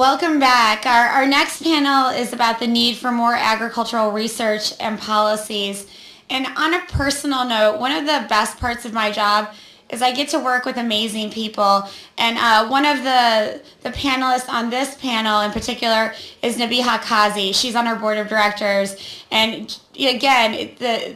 Welcome back. Our next panel is about the need for more agricultural research and policies. And on a personal note, one of the best parts of my job is I get to work with amazing people. And one of the panelists on this panel in particular is Nabeeha Kazi. She's on our board of directors. And again, the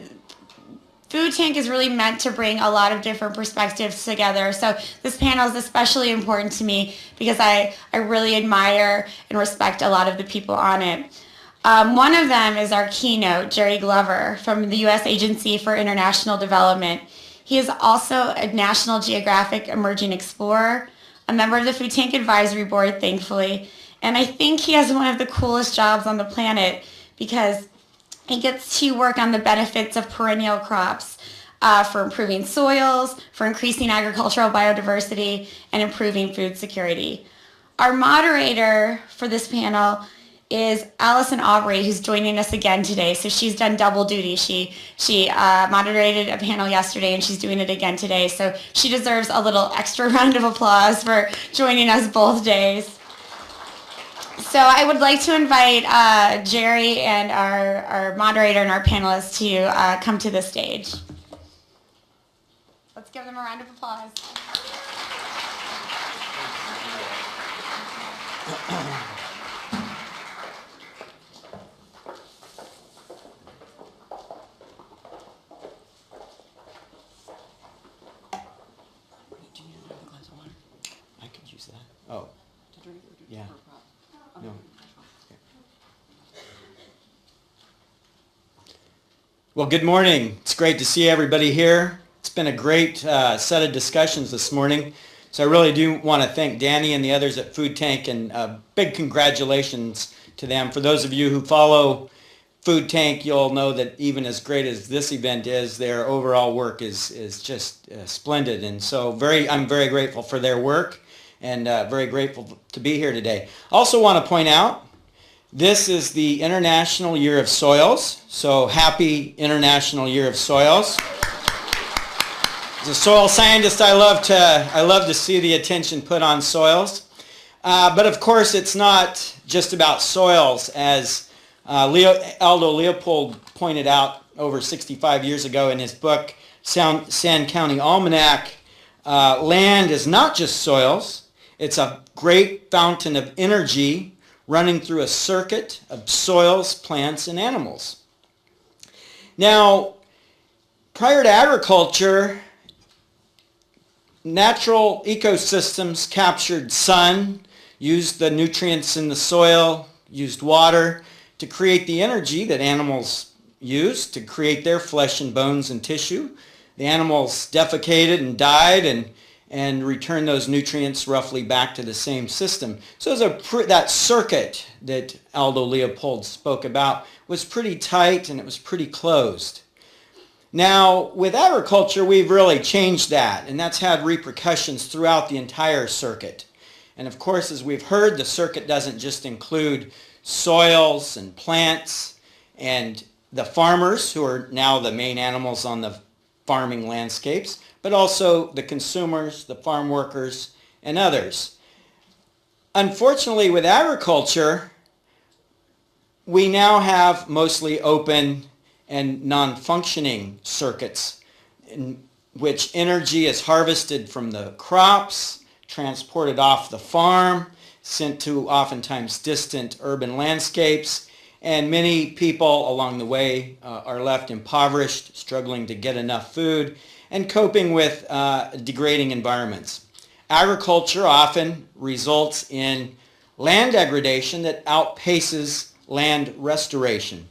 Food Tank is really meant to bring a lot of different perspectives together. So this panel is especially important to me because I really admire and respect a lot of the people on it. One of them is our keynote, Jerry Glover, from the U.S. Agency for International Development. He is also a National Geographic Emerging Explorer, a member of the Food Tank Advisory Board, thankfully. And I think he has one of the coolest jobs on the planet because he gets to work on the benefits of perennial crops for improving soils, for increasing agricultural biodiversity, and improving food security. Our moderator for this panel is Allison Aubrey, who's joining us again today. So she's done double duty. She moderated a panel yesterday, and she's doing it again today. So she deserves a little extra round of applause for joining us both days. So I would like to invite Jerry and our moderator and our panelists to come to the stage. Let's give them a round of applause. Do you need another glass of water? I could use that. Oh. To drink or to Yeah. No. Well, good morning. It's great to see everybody here. It's been a great set of discussions this morning. So I really do want to thank Danny and the others at Food Tank, and big congratulations to them. For those of you who follow Food Tank, you'll know that even as great as this event is, their overall work is just splendid. And so I'm very grateful for their work and very grateful to be here today. Also want to point out, this is the International Year of Soils, so happy International Year of Soils. As a soil scientist, I love to see the attention put on soils. But of course, it's not just about soils. As Aldo Leopold pointed out over 65 years ago in his book, Sand County Almanac, land is not just soils. It's a great fountain of energy running through a circuit of soils, plants, and animals. Now, prior to agriculture, natural ecosystems captured sun, used the nutrients in the soil, used water to create the energy that animals used to create their flesh and bones and tissue. The animals defecated and died and return those nutrients roughly back to the same system. So that circuit that Aldo Leopold spoke about was pretty tight and it was pretty closed. Now, with agriculture, we've really changed that, and that's had repercussions throughout the entire circuit. And of course, as we've heard, the circuit doesn't just include soils and plants and the farmers, who are now the main animals on the farming landscapes, but also the consumers, the farm workers, and others. Unfortunately, with agriculture, we now have mostly open and non-functioning circuits in which energy is harvested from the crops, transported off the farm, sent to oftentimes distant urban landscapes, and many people along the way are left impoverished, struggling to get enough food, and coping with degrading environments. Agriculture often results in land degradation that outpaces land restoration.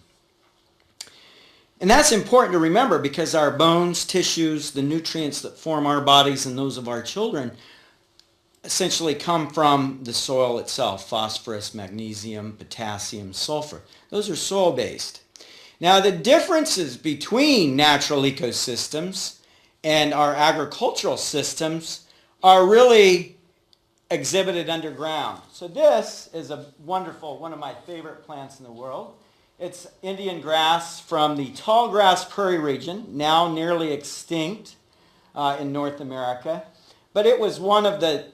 And that's important to remember because our bones, tissues, the nutrients that form our bodies and those of our children essentially come from the soil itself: phosphorus, magnesium, potassium, sulfur. Those are soil-based. Now, the differences between natural ecosystems and our agricultural systems are really exhibited underground. So this is a wonderful, one of my favorite plants in the world. It's Indian grass from the tall grass prairie region, now nearly extinct in North America. But it was one of the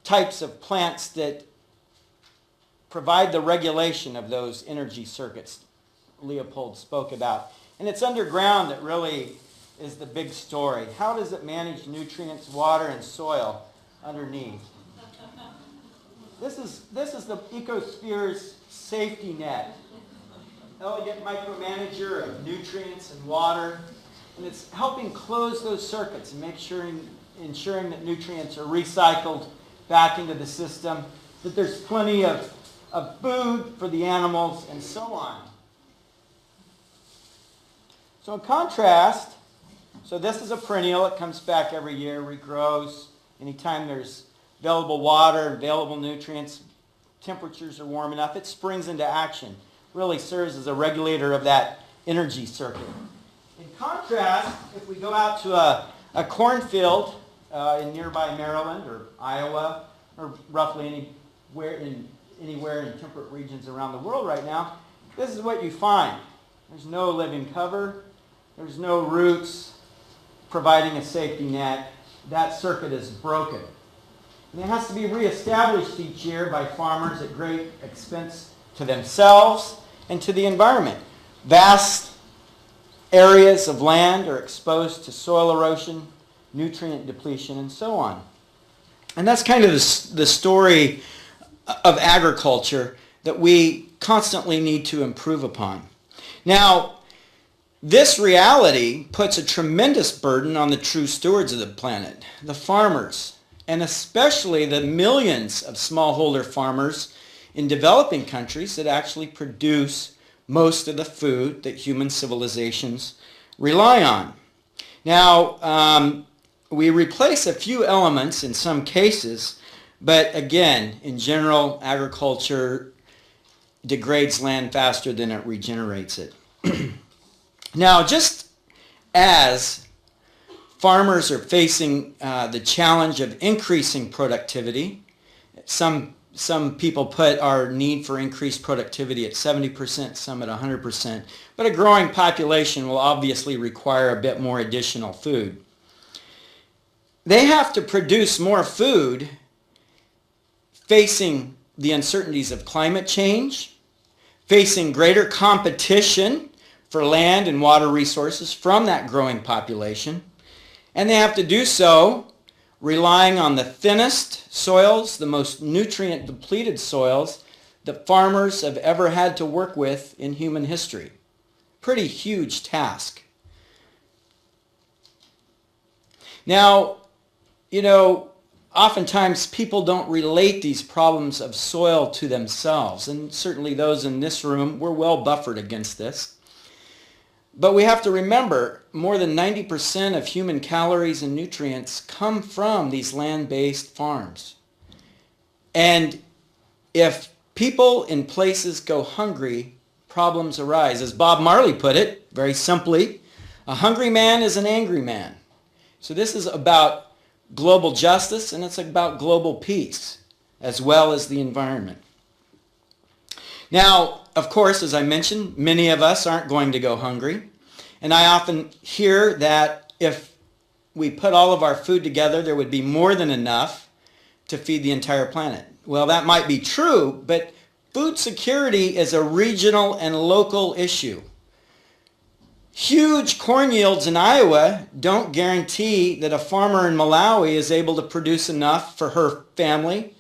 types of plants that provide the regulation of those energy circuits Leopold spoke about. And it's underground that really is the big story. How does it manage nutrients, water, and soil underneath? This is the ecosphere's safety net. Elegant micromanager of nutrients and water. And it's helping close those circuits and ensuring that nutrients are recycled back into the system, that there's plenty of food for the animals, and so on. So in contrast, so this is a perennial. It comes back every year, regrows. Anytime there's available water, available nutrients, temperatures are warm enough, it springs into action. Really serves as a regulator of that energy circuit. In contrast, if we go out to a cornfield in nearby Maryland or Iowa, or roughly anywhere in temperate regions around the world right now, this is what you find. There's no living cover. There's no roots providing a safety net. That circuit is broken. And it has to be reestablished each year by farmers at great expense to themselves and to the environment. Vast areas of land are exposed to soil erosion, nutrient depletion, and so on. And that's kind of the story of agriculture that we constantly need to improve upon. Now, this reality puts a tremendous burden on the true stewards of the planet, the farmers, and especially the millions of smallholder farmers in developing countries that actually produce most of the food that human civilizations rely on. Now, we replace a few elements in some cases, but again, in general, agriculture degrades land faster than it regenerates it. Now, just as farmers are facing the challenge of increasing productivity, some people put our need for increased productivity at 70%, some at 100%, but a growing population will obviously require a bit more additional food. They have to produce more food facing the uncertainties of climate change, facing greater competition for land and water resources from that growing population, and they have to do so relying on the thinnest soils, the most nutrient depleted soils that farmers have ever had to work with in human history. Pretty huge task. Now, oftentimes people don't relate these problems of soil to themselves, and certainly those in this room, we're well buffered against this. But we have to remember, more than 90% of human calories and nutrients come from these land-based farms. And if people in places go hungry, problems arise. As Bob Marley put it, very simply, a hungry man is an angry man. So this is about global justice, and it's about global peace, as well as the environment. Now, of course, as I mentioned, many of us aren't going to go hungry. And I often hear that if we put all of our food together, there would be more than enough to feed the entire planet. Well, that might be true, but food security is a regional and local issue. Huge corn yields in Iowa don't guarantee that a farmer in Malawi is able to produce enough for her family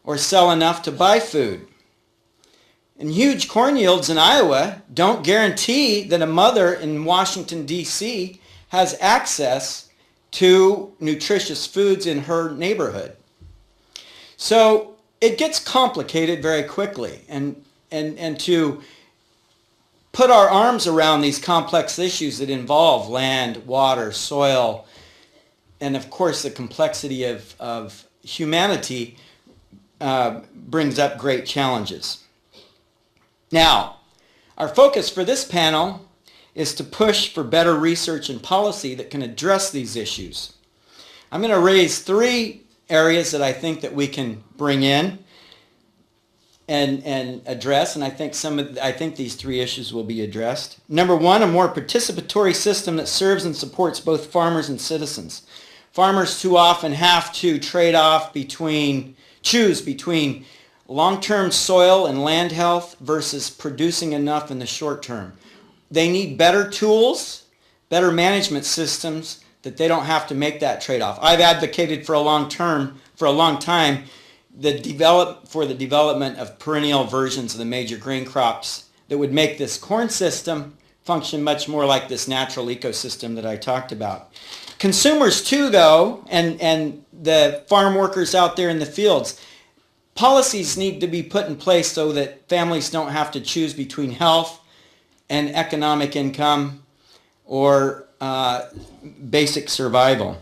or sell enough to buy food. And huge corn yields in Iowa don't guarantee that a mother in Washington, D.C. has access to nutritious foods in her neighborhood. So it gets complicated very quickly. And to put our arms around these complex issues that involve land, water, soil, and of course the complexity of humanity brings up great challenges. Now, our focus for this panel is to push for better research and policy that can address these issues. I'm going to raise 3 areas that I think that we can bring in and address, and I think these 3 issues will be addressed. Number 1, a more participatory system that serves and supports both farmers and citizens. Farmers too often have to choose between long-term soil and land health versus producing enough in the short term. They need better tools, better management systems that they don't have to make that trade-off. I've advocated for a long time, the development of perennial versions of the major grain crops that would make this corn system function much more like this natural ecosystem that I talked about. Consumers too, though, and the farm workers out there in the fields, policies need to be put in place so that families don't have to choose between health and economic income or basic survival.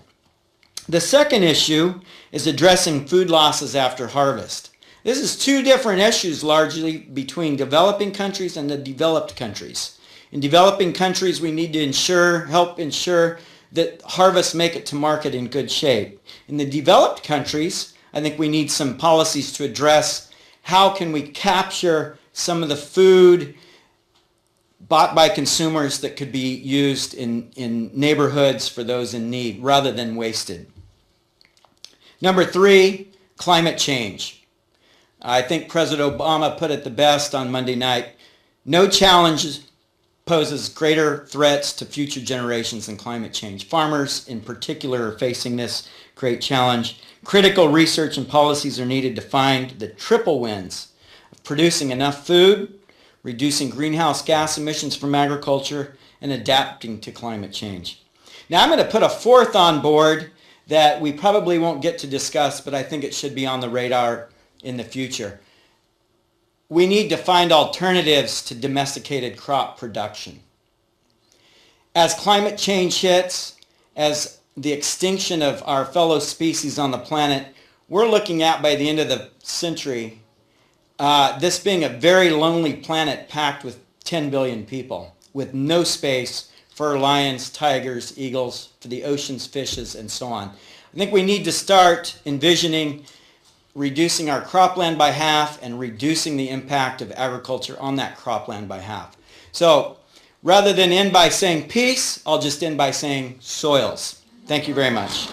The second issue is addressing food losses after harvest. This is two different issues largely between developing countries and the developed countries. In developing countries, we need to help ensure that harvests make it to market in good shape. In the developed countries, I think we need some policies to address how can we capture some of the food bought by consumers that could be used in neighborhoods for those in need rather than wasted. Number 3, climate change. I think President Obama put it the best on Monday night. No challenge poses greater threats to future generations than climate change. Farmers in particular are facing this great challenge. Critical research and policies are needed to find the triple wins of producing enough food, reducing greenhouse gas emissions from agriculture, and adapting to climate change. Now I'm going to put a fourth on board that we probably won't get to discuss, but I think it should be on the radar in the future. We need to find alternatives to domesticated crop production. As climate change hits, as the extinction of our fellow species on the planet, we're looking at by the end of the century, this being a very lonely planet packed with 10 billion people, with no space for lions, tigers, eagles, for the ocean's fishes, and so on. I think we need to start envisioning reducing our cropland by half and reducing the impact of agriculture on that cropland by half. So rather than end by saying peace, I'll just end by saying soils. Thank you very much.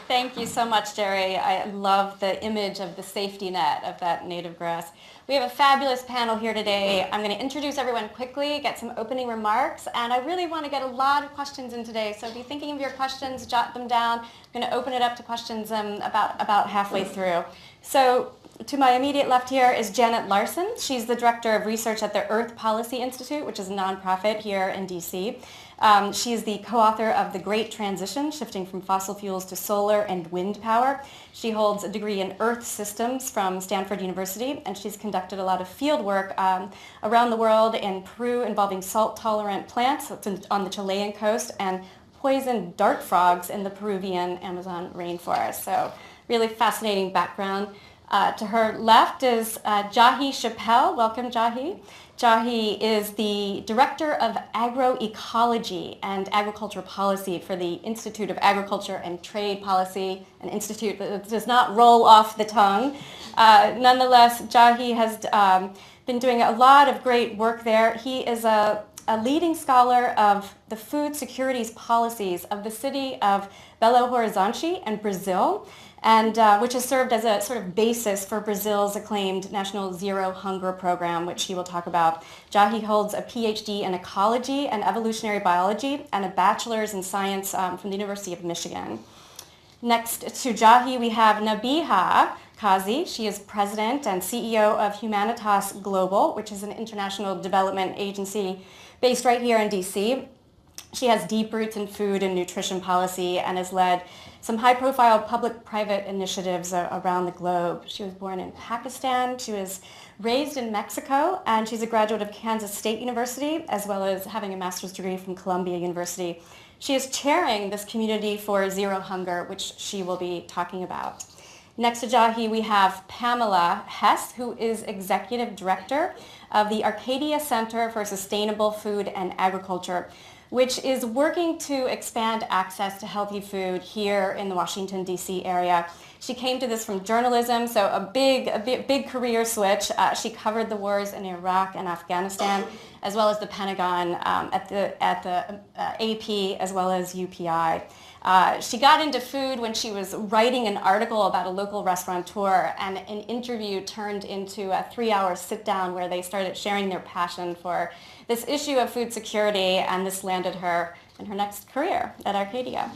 Thank you so much, Jerry. I love the image of the safety net of that native grass. We have a fabulous panel here today. I'm going to introduce everyone quickly, get some opening remarks, and I really want to get a lot of questions in today. So if you're thinking of your questions, jot them down. I'm going to open it up to questions about halfway through. So to my immediate left here is Janet Larsen. She's the Director of Research at the Earth Policy Institute, which is a nonprofit here in DC. She is the co-author of The Great Transition, Shifting from Fossil Fuels to Solar and Wind Power. She holds a degree in Earth Systems from Stanford University, and she's conducted a lot of field work around the world in Peru involving salt-tolerant plants on the Chilean coast and poison dart frogs in the Peruvian Amazon rainforest. So really fascinating background. To her left is Jahi Chappell. Welcome, Jahi. Jahi is the Director of Agroecology and Agriculture Policy for the Institute of Agriculture and Trade Policy, an institute that does not roll off the tongue. Nonetheless, Jahi has been doing a lot of great work there. He is a leading scholar of the food securities policies of the city of Belo Horizonte in Brazil, and which has served as a sort of basis for Brazil's acclaimed National Zero Hunger Program, which he will talk about. Jahi holds a PhD in ecology and evolutionary biology and a bachelor's in science from the University of Michigan. Next to Jahi, we have Nabeeha Kazi. She is president and CEO of Humanitas Global, which is an international development agency based right here in DC. She has deep roots in food and nutrition policy and has led some high-profile public-private initiatives around the globe. She was born in Pakistan. She was raised in Mexico, and she's a graduate of Kansas State University, as well as having a master's degree from Columbia University. She is chairing this community for Zero Hunger, which she will be talking about. Next to Jahi, we have Pamela Hess, who is Executive Director of the Arcadia Center for Sustainable Food and Agriculture, which is working to expand access to healthy food here in the Washington, D.C. area. She came to this from journalism, so a big career switch. She covered the wars in Iraq and Afghanistan, as well as the Pentagon, at the AP, as well as UPI. She got into food when she was writing an article about a local restaurateur, and an interview turned into a 3-hour sit-down where they started sharing their passion for this issue of food security, and this landed her in her next career at Arcadia.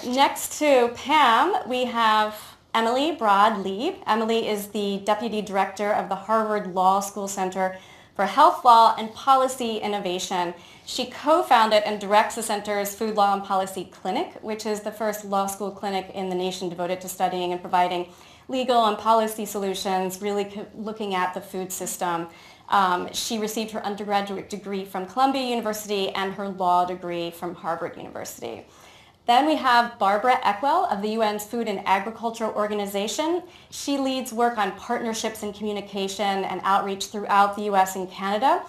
Next to Pam, we have Emily Broad-Leib. Emily is the Deputy Director of the Harvard Law School Center for Health Law and Policy Innovation. She co-founded and directs the center's Food Law and Policy Clinic, which is the first law school clinic in the nation devoted to studying and providing legal and policy solutions, really looking at the food system. She received her undergraduate degree from Columbia University and her law degree from Harvard University. Then we have Barbara Ekwall of the UN's Food and Agriculture Organization. She leads work on partnerships and communication and outreach throughout the US and Canada.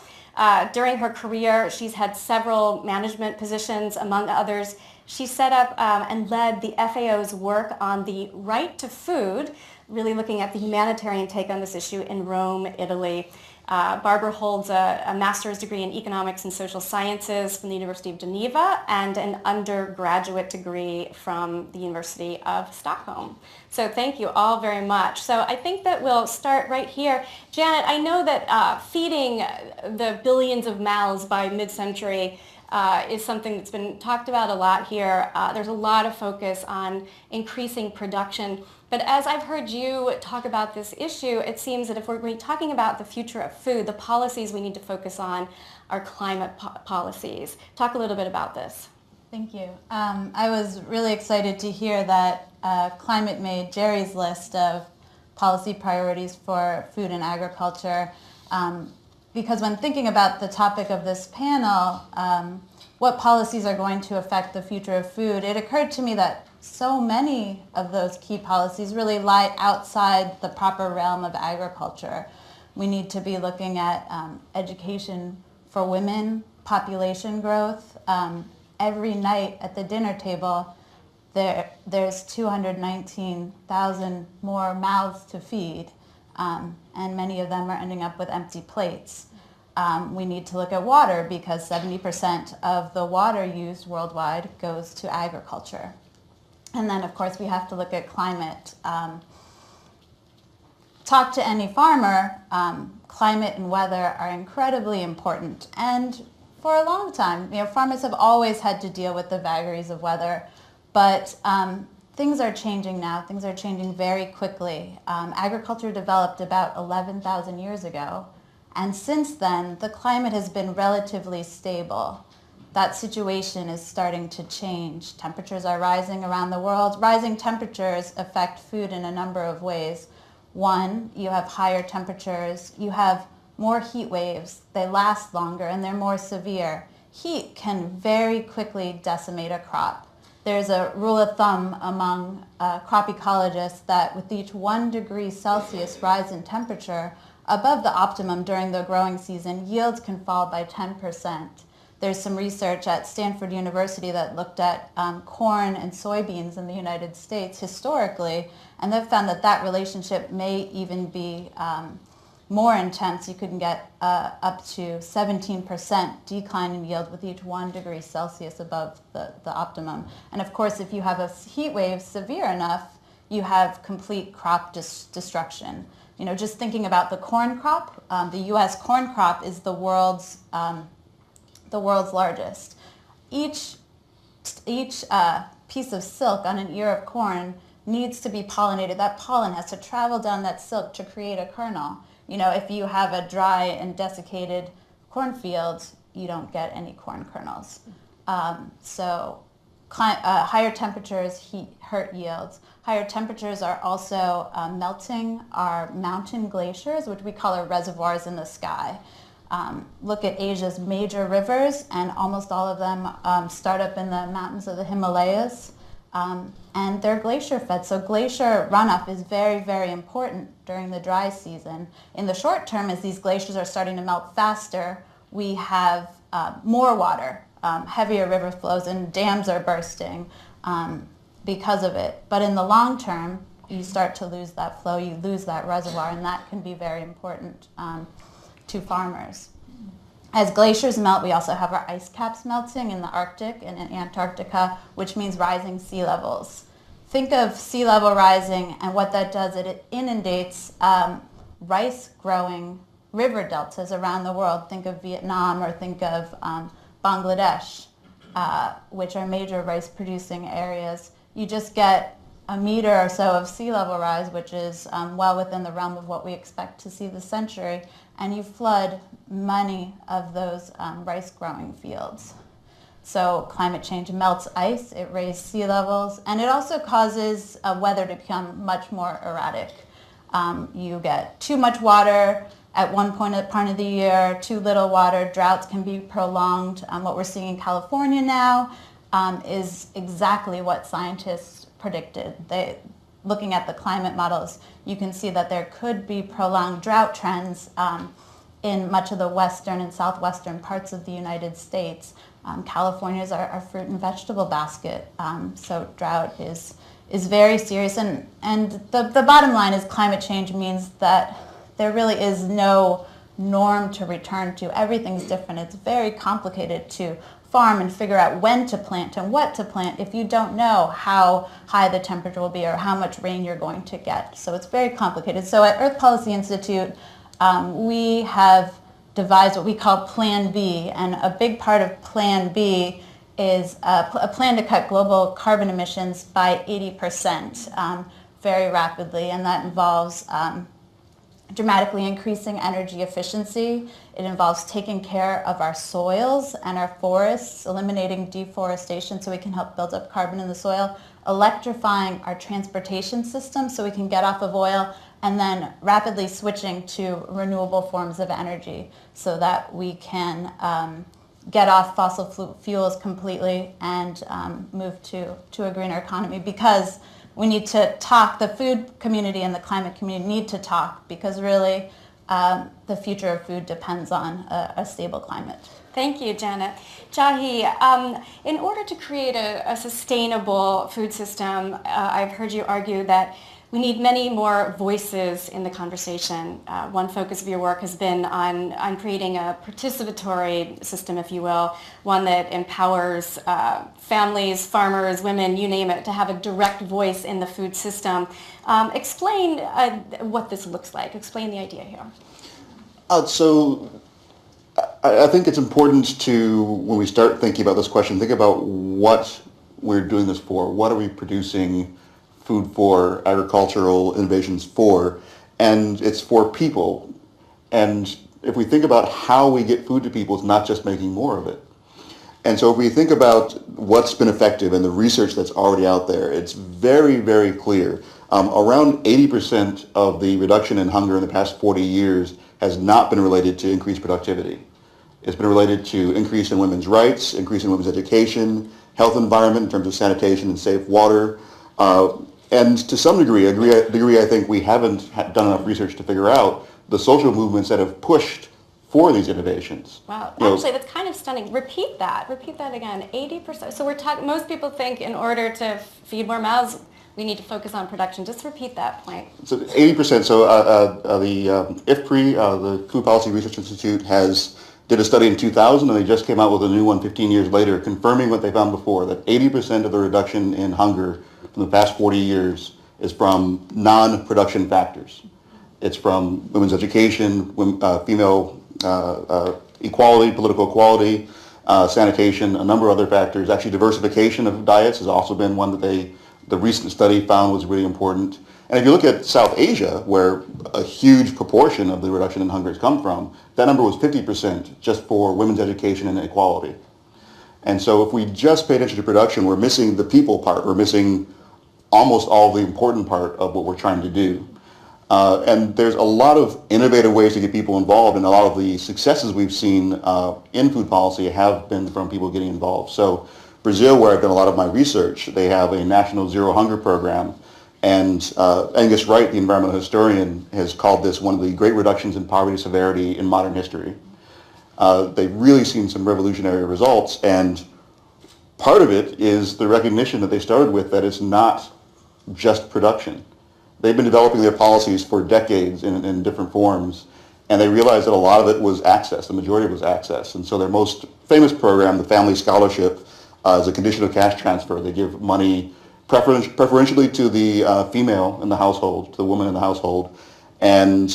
During her career, she's had several management positions, among others. She set up and led the FAO's work on the right to food, really looking at the humanitarian take on this issue in Rome, Italy. Barbara holds a master's degree in economics and social sciences from the University of Geneva and an undergraduate degree from the University of Stockholm. So thank you all very much. So I think that we'll start right here. Janet, I know that feeding the billions of mouths by mid-century is something that's been talked about a lot here. There's a lot of focus on increasing production. But as I've heard you talk about this issue, it seems that if we're talking about the future of food, the policies we need to focus on are climate policies. Talk a little bit about this. Thank you. I was really excited to hear that climate made Jerry's list of policy priorities for food and agriculture, because when thinking about the topic of this panel, what policies are going to affect the future of food, it occurred to me that so many of those key policies really lie outside the proper realm of agriculture. We need to be looking at education for women, population growth. Every night at the dinner table, there's 219,000 more mouths to feed, and many of them are ending up with empty plates. We need to look at water because 70% of the water used worldwide goes to agriculture. And then, of course, we have to look at climate. Talk to any farmer, climate and weather are incredibly important. And for a long time, farmers have always had to deal with the vagaries of weather, but things are changing now. Things are changing very quickly. Agriculture developed about 11,000 years ago, and since then, the climate has been relatively stable. That situation is starting to change. Temperatures are rising around the world. Rising temperatures affect food in a number of ways. One, you have higher temperatures. You have more heat waves. They last longer and they're more severe. Heat can very quickly decimate a crop. There's a rule of thumb among crop ecologists that with each 1 degree Celsius rise in temperature above the optimum during the growing season, yields can fall by 10%. There's some research at Stanford University that looked at corn and soybeans in the United States historically, and they've found that that relationship may even be more intense. You can get up to 17% decline in yield with each 1 degree Celsius above the optimum. And of course, if you have a heat wave severe enough, you have complete crop destruction. Just thinking about the corn crop, the U.S. corn crop is the world's largest. Each piece of silk on an ear of corn needs to be pollinated. That pollen has to travel down that silk to create a kernel. If you have a dry and desiccated cornfield, you don't get any corn kernels. Higher temperatures hurt yields. Higher temperatures are also melting our mountain glaciers, which we call our reservoirs in the sky. Look at Asia's major rivers, and almost all of them start up in the mountains of the Himalayas, and they're glacier fed. So glacier runoff is very, very important during the dry season. In the short term, as these glaciers are starting to melt faster, we have more water, heavier river flows, and dams are bursting because of it. But in the long term, you start to lose that flow, you lose that reservoir, and that can be very important to farmers. As glaciers melt, we also have our ice caps melting in the Arctic and in Antarctica, which means rising sea levels. Think of sea level rising, and what that does, it inundates rice-growing river deltas around the world. Think of Vietnam, or think of Bangladesh, which are major rice-producing areas. You just get a meter or so of sea level rise, which is well within the realm of what we expect to see this century, and you flood many of those rice-growing fields. So climate change melts ice, it raises sea levels, and it also causes weather to become much more erratic. You get too much water at one part of the year, too little water, droughts can be prolonged. What we're seeing in California now is exactly what scientists predicted. Looking at the climate models, you can see that there could be prolonged drought trends in much of the western and southwestern parts of the United States. California is our fruit and vegetable basket, so drought is very serious. And the bottom line is climate change means that there really is no norm to return to. Everything's different. It's very complicated to farm and figure out when to plant and what to plant if you don't know how high the temperature will be or how much rain you're going to get. So it's very complicated. So at Earth Policy Institute, we have devised what we call Plan B, and a big part of Plan B is a plan to cut global carbon emissions by 80% very rapidly, and that involves dramatically increasing energy efficiency. It involves taking care of our soils and our forests, eliminating deforestation so we can help build up carbon in the soil, electrifying our transportation system so we can get off of oil, and then rapidly switching to renewable forms of energy so that we can get off fossil fuels completely and move to a greener economy, because we need to talk. The food community and the climate community need to talk, because really the future of food depends on a stable climate. Thank you, Janet. Jahi, in order to create a sustainable food system, I've heard you argue that we need many more voices in the conversation. One focus of your work has been on creating a participatory system, if you will, one that empowers families, farmers, women, you name it, to have a direct voice in the food system. Explain what this looks like. Explain the idea here. So I think it's important to, when we start thinking about this question, think about what we're doing this for. What are we producing food for, agricultural innovations for? And it's for people. And if we think about how we get food to people, it's not just making more of it. And so if we think about what's been effective and the research that's already out there, it's very, very clear. Around 80% of the reduction in hunger in the past 40 years has not been related to increased productivity. It's been related to increase in women's rights, increase in women's education, health environment in terms of sanitation and safe water. And to some degree, I think we haven't done enough research to figure out the social movements that have pushed for these innovations. Wow, actually, that's kind of stunning. Repeat that again, 80%. So we're talking, most people think in order to feed more mouths, we need to focus on production. Just repeat that point. So 80%, so the IFPRI, the Food Policy Research Institute, did a study in 2000, and they just came out with a new one 15 years later, confirming what they found before, that 80% of the reduction in hunger from the past 40 years is from non-production factors. It's from women's education, female equality, political equality, sanitation, a number of other factors. Actually, diversification of diets has also been one that the recent study found was really important. And if you look at South Asia, where a huge proportion of the reduction in hunger has come from, that number was 50% just for women's education and equality. And so if we just pay attention to production, we're missing the people part. We're missing almost all the important part of what we're trying to do. And there's a lot of innovative ways to get people involved, and a lot of the successes we've seen in food policy have been from people getting involved. So Brazil, where I've done a lot of my research, they have a national zero hunger program. And Angus Wright, the environmental historian, has called this one of the great reductions in poverty severity in modern history. They've really seen some revolutionary results, and part of it is the recognition that they started with, that it's not just production. They've been developing their policies for decades in different forms, And they realized that a lot of it was access, the majority was access. And so their most famous program, the Family Scholarship, is a conditional cash transfer. They give money preferentially to the female in the household, to the woman in the household. And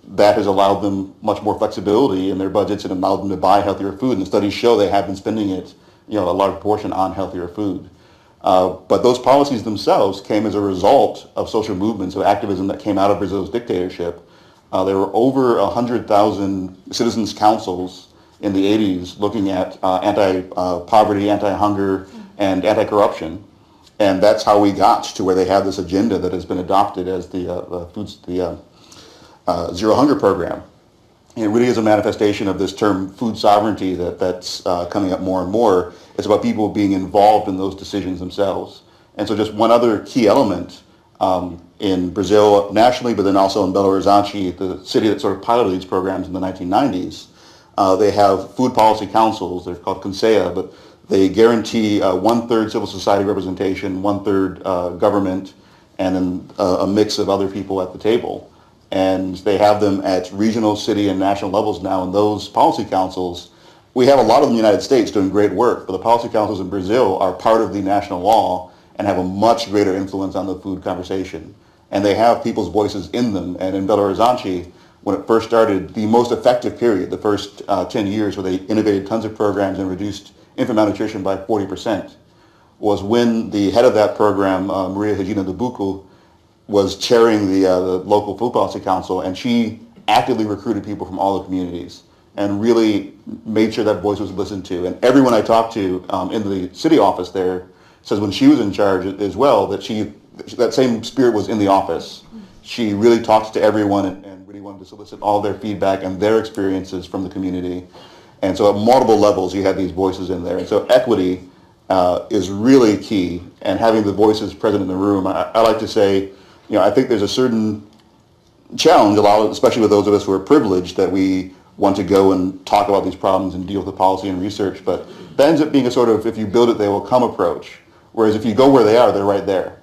that has allowed them much more flexibility in their budgets and allowed them to buy healthier food. And the studies show they have been spending it, a large portion on healthier food. But those policies themselves came as a result of social movements, of activism that came out of Brazil's dictatorship. There were over 100,000 citizens' councils in the 80s looking at anti-poverty, anti-hunger, and anti-corruption. And that's how we got to where they have this agenda that has been adopted as the Zero Hunger Program. And it really is a manifestation of this term food sovereignty that's coming up more and more. It's about people being involved in those decisions themselves. And so just one other key element in Brazil nationally, but then also in Belo Horizonte, the city that sort of piloted these programs in the 1990s, they have food policy councils. They're called Conselho, but they guarantee 1/3 civil society representation, 1/3 government, and then a mix of other people at the table. And they have them at regional, city, and national levels now. And those policy councils, we have a lot of them in the United States doing great work, but the policy councils in Brazil are part of the national law and have a much greater influence on the food conversation. And they have people's voices in them. And in Belo Horizonte, when it first started, the most effective period, the first 10 years where they innovated tons of programs and reduced infant malnutrition by 40%, was when the head of that program, Maria Regina de Bucco, was chairing the local food policy council, and she actively recruited people from all the communities and really made sure that voice was listened to. And everyone I talked to in the city office there says when she was in charge as well, that that same spirit was in the office. She really talked to everyone and really wanted to solicit all their feedback and their experiences from the community. And so at multiple levels, you have these voices in there. And so equity is really key, and having the voices present in the room. I like to say, I think there's a certain challenge, especially with those of us who are privileged, that we want to go and talk about these problems and deal with the policy and research. But that ends up being a sort of, if you build it, they will come approach. Whereas if you go where they are, they're right there.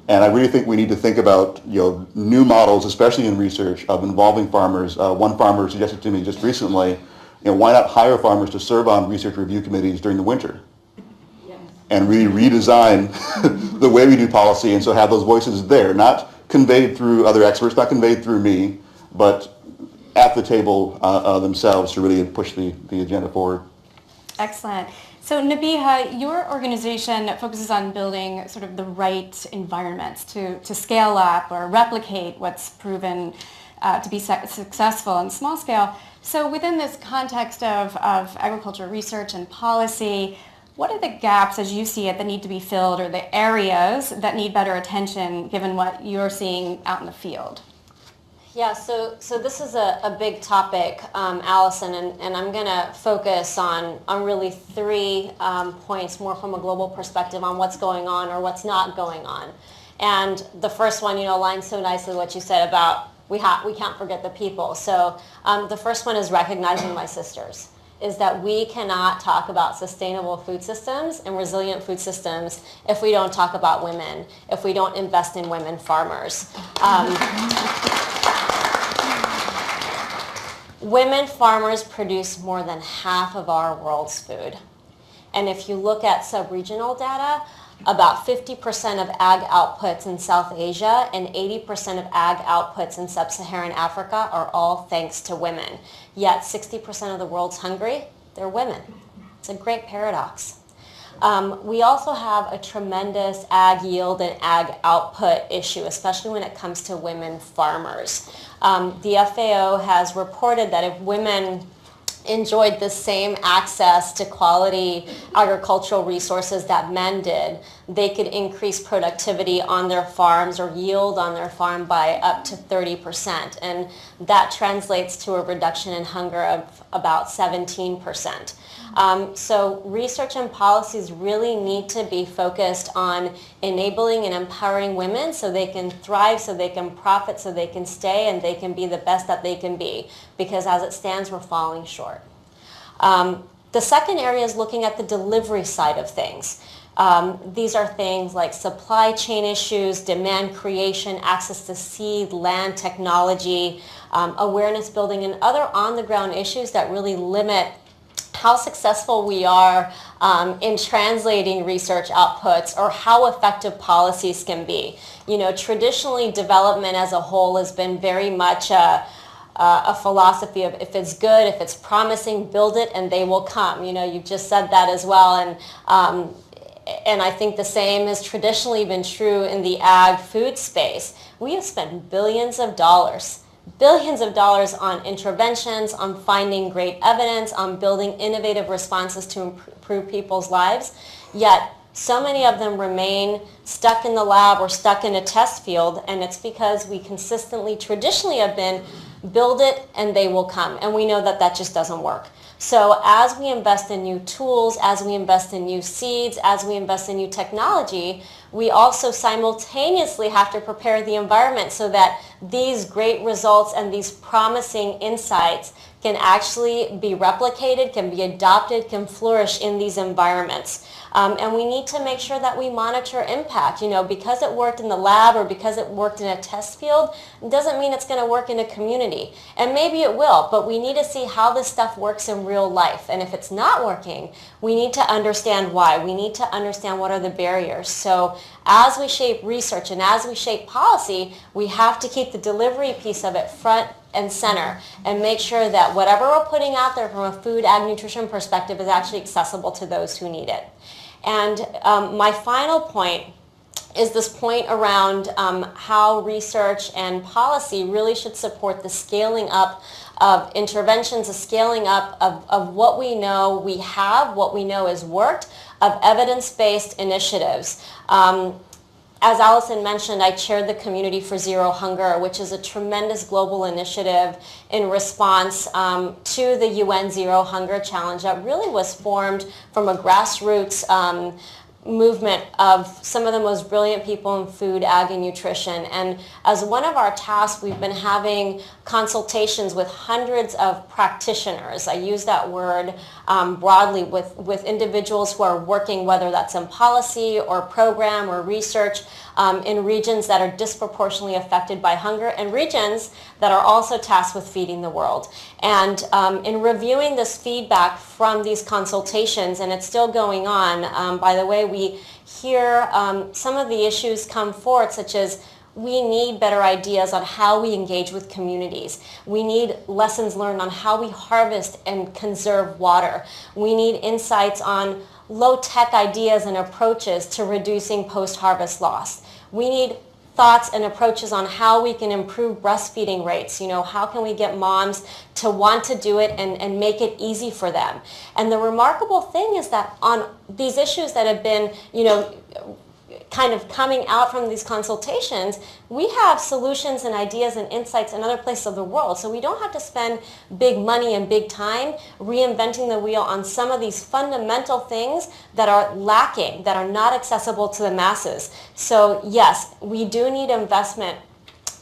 And I really think we need to think about new models, especially in research, of involving farmers. One farmer suggested to me just recently, why not hire farmers to serve on research review committees during the winter? And really redesign the way we do policy, and so have those voices there, not conveyed through other experts, not conveyed through me, but at the table themselves to really push the agenda forward. Excellent. So Nabeeha, your organization focuses on building sort of the right environments to scale up or replicate what's proven to be successful on small scale. So within this context of agriculture research and policy, what are the gaps, as you see it, that need to be filled, or the areas that need better attention given what you're seeing out in the field? Yeah, so this is a big topic, Allison, and I'm going to focus on really 3 points more from a global perspective on what's going on or what's not going on. And the first one, aligns so nicely with what you said about we can't forget the people. So the first one is recognizing my sisters. Is that we cannot talk about sustainable food systems and resilient food systems if we don't talk about women, if we don't invest in women farmers. Women farmers produce more than half of our world's food. And if you look at sub-regional data, about 50% of ag outputs in South Asia and 80% of ag outputs in sub-Saharan Africa are all thanks to women. Yet 60% of the world's hungry, they're women. It's a great paradox. We also have a tremendous ag yield and ag output issue, especially when it comes to women farmers. The FAO has reported that if women enjoyed the same access to quality agricultural resources that men did, they could increase productivity on their farms or yield on their farm by up to 30%. And that translates to a reduction in hunger of about 17%. So research and policies really need to be focused on enabling and empowering women so they can thrive, so they can profit, so they can stay, and they can be the best that they can be. Because as it stands, we're falling short. The second area is looking at the delivery side of things. These are things like supply chain issues, demand creation, access to seed, land, technology, awareness building, and other on-the-ground issues that really limit how successful we are in translating research outputs or how effective policies can be. You know, traditionally development as a whole has been very much a philosophy of if it's good, if it's promising, build it and they will come. You know, you just said that as well. And I think the same has traditionally been true in the ag food space. We have spent billions of dollars on interventions, on finding great evidence, on building innovative responses to improve people's lives. Yet so many of them remain stuck in the lab or stuck in a test field, and it's because we consistently, traditionally have been build it and they will come. And we know that that just doesn't work. So as we invest in new tools, as we invest in new seeds, as we invest in new technology, we also simultaneously have to prepare the environment so that these great results and these promising insights can actually be replicated, can be adopted, can flourish in these environments. And we need to make sure that we monitor impact. You know, because it worked in the lab or because it worked in a test field, doesn't mean it's going to work in a community. And maybe it will, but we need to see how this stuff works in real life. And if it's not working, we need to understand why. We need to understand what are the barriers. So as we shape research and as we shape policy, we have to keep the delivery piece of it front and center and make sure that whatever we're putting out there from a food, ag, nutrition perspective is actually accessible to those who need it. And my final point is this point around how research and policy really should support the scaling up of interventions, the scaling up of what we know we have, what we know has worked, of evidence-based initiatives. As Allison mentioned, I chaired the Community for Zero Hunger, which is a tremendous global initiative in response to the UN Zero Hunger Challenge that really was formed from a grassroots movement of some of the most brilliant people in food, ag, and nutrition. And as one of our tasks, we've been having consultations with hundreds of practitioners. I use that word broadly with individuals who are working, whether that's in policy or program or research, in regions that are disproportionately affected by hunger and regions that are also tasked with feeding the world. And in reviewing this feedback from these consultations, and it's still going on, by the way, we hear some of the issues come forward, such as we need better ideas on how we engage with communities. We need lessons learned on how we harvest and conserve water. We need insights on low-tech ideas and approaches to reducing post-harvest loss. We need thoughts and approaches on how we can improve breastfeeding rates. You know, how can we get moms to want to do it and make it easy for them? And the remarkable thing is that on these issues that have been, you know, kind of coming out from these consultations, we have solutions and ideas and insights in other places of the world. So we don't have to spend big money and big time reinventing the wheel on some of these fundamental things that are lacking, that are not accessible to the masses. So yes, we do need investment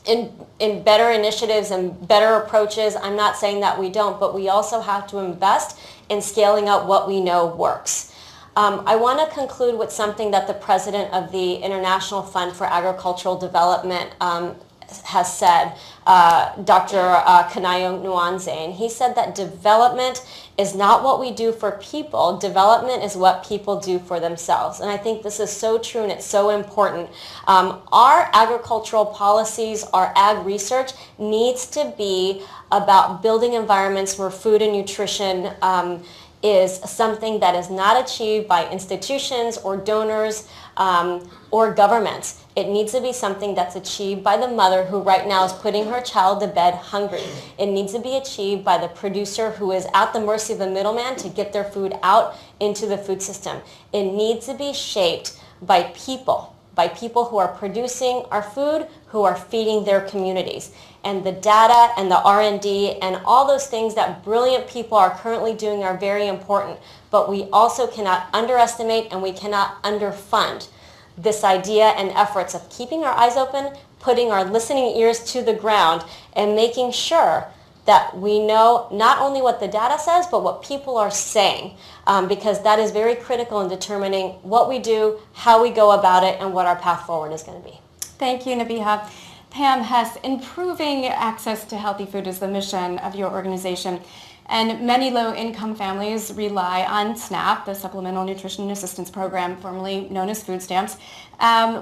in better initiatives and better approaches. I'm not saying that we don't, but we also have to invest in scaling up what we know works. I want to conclude with something that the president of the International Fund for Agricultural Development has said, Dr. Kanayo Nwanze. And he said that development is not what we do for people. Development is what people do for themselves. And I think this is so true and it's so important. Our agricultural policies, our ag research needs to be about building environments where food and nutrition is something that is not achieved by institutions or donors or governments. It needs to be something that's achieved by the mother who right now is putting her child to bed hungry. It needs to be achieved by the producer who is at the mercy of the middleman to get their food out into the food system. It needs to be shaped by people who are producing our food, who are feeding their communities. And the data and the R&D and all those things that brilliant people are currently doing are very important. But we also cannot underestimate and we cannot underfund this idea and efforts of keeping our eyes open, putting our listening ears to the ground, and making sure that we know not only what the data says, but what people are saying, because that is very critical in determining what we do, how we go about it, and what our path forward is going to be. Thank you, Nabeeha. Pam, Hess, improving access to healthy food is the mission of your organization. And many low-income families rely on SNAP, the Supplemental Nutrition Assistance Program, formerly known as food stamps,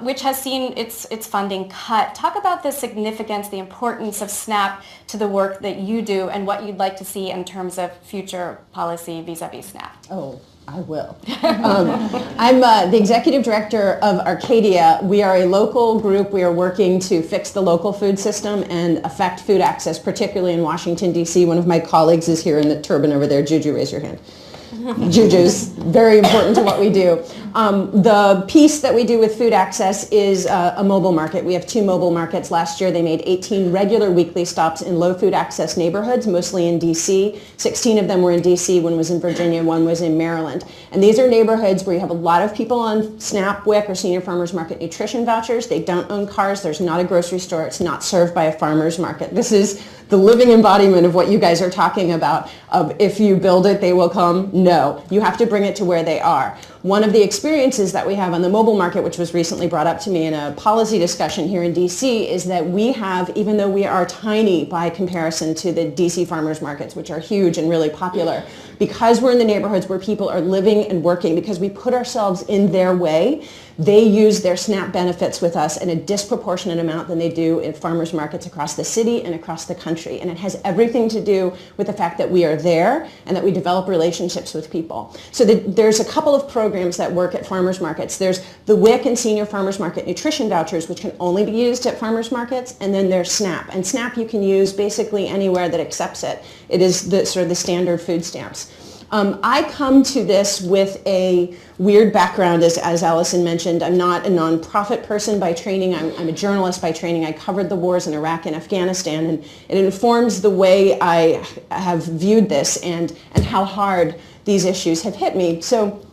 which has seen its funding cut. Talk about the significance, the importance of SNAP to the work that you do and what you'd like to see in terms of future policy vis-a-vis SNAP. Oh, I will. I'm the executive director of Arcadia. We are a local group. We are working to fix the local food system and affect food access, particularly in Washington, D.C. One of my colleagues is here in the turban over there. Juju, raise your hand. Juju's very important to what we do. The piece that we do with food access is a mobile market. We have 2 mobile markets. Last year they made 18 regular weekly stops in low food access neighborhoods, mostly in D.C. 16 of them were in D.C., one was in Virginia, one was in Maryland. And these are neighborhoods where you have a lot of people on SNAP, WIC, or Senior Farmers Market nutrition vouchers. They don't own cars. There's not a grocery store. It's not served by a farmer's market. This is the living embodiment of what you guys are talking about, of if you build it, they will come. No, you have to bring it to where they are. One of the experiences that we have on the mobile market, which was recently brought up to me in a policy discussion here in DC, is that we have, even though we are tiny by comparison to the DC farmers markets, which are huge and really popular, because we're in the neighborhoods where people are living and working, because we put ourselves in their way, they use their SNAP benefits with us in a disproportionate amount than they do in farmers markets across the city and across the country. And it has everything to do with the fact that we are there and that we develop relationships with people. So there's a couple of programs that work at farmers markets. There's the WIC and Senior Farmers Market nutrition vouchers, which can only be used at farmers markets, and then there's SNAP. And SNAP you can use basically anywhere that accepts it. It is the sort of the standard food stamps. I come to this with a weird background, as Allison mentioned. I'm not a nonprofit person by training. I'm a journalist by training. I covered the wars in Iraq and Afghanistan, and it informs the way I have viewed this and how hard these issues have hit me. So